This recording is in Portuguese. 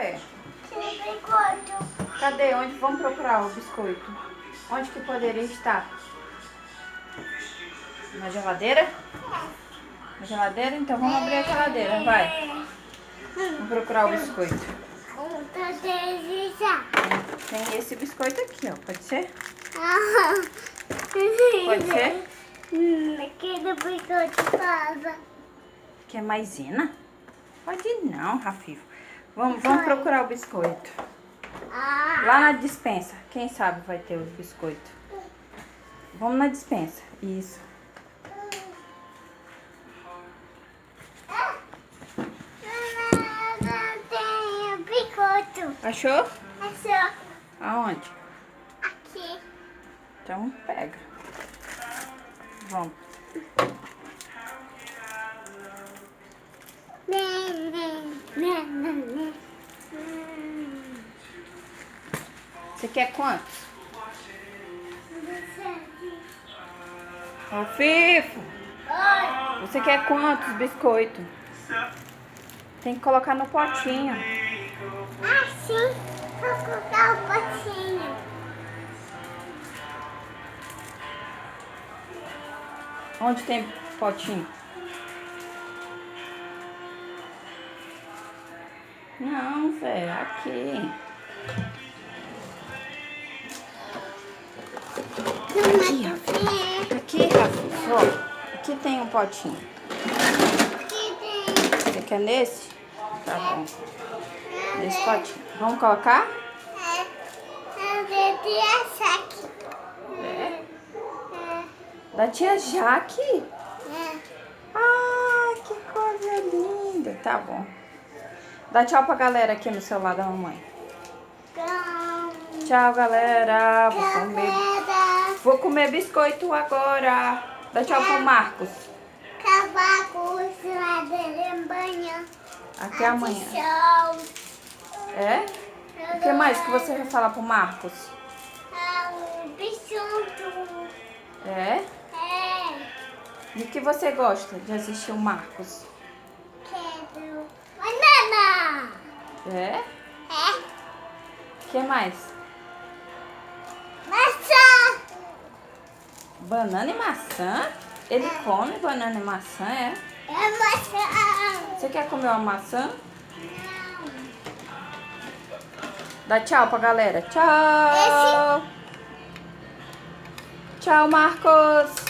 Fé? Biscoito. Cadê? Onde? Vamos procurar o biscoito. Onde que poderia estar? Na geladeira? Na geladeira? Então vamos abrir a geladeira, vai. Vamos procurar o biscoito. Tem esse biscoito aqui, ó. Pode ser? Pode ser? Aquele biscoito de casa. Quer maisena? Pode não, Rafifo. Vamos procurar o biscoito. Lá na despensa. Quem sabe vai ter o biscoito. Vamos na despensa. Isso. Tem biscoito. Achou? Achou? Aonde? Aqui. Então pega. Vamos. Você quer quantos? Ô, Fifo, você quer quantos biscoitos? Tem que colocar no potinho. Assim, vou colocar o potinho. Onde tem potinho? Não, velho, aqui. Aqui, Rafa. Aqui, Rafa. Ó, aqui tem um potinho. Aqui tem. Você quer nesse? Tá bom. Nesse potinho. Vamos colocar? Eu devia achar aqui. É. Da tia Jaque? Ai, que coisa linda. Tá bom. Dá tchau pra galera aqui no celular da mamãe. Tchau, galera. Vou comer biscoito agora. Dá tchau pro Marcos. Cavaco, dele amanhã. Até amanhã. É? O que mais que você vai falar pro Marcos? O bichonto. É? E o que você gosta de assistir o Marcos? Quero banana. É? O que mais? Maçã. Banana e maçã? Ele come banana e maçã, é? É maçã. Você quer comer uma maçã? Dá tchau pra galera. Tchau! Tchau, Marcos!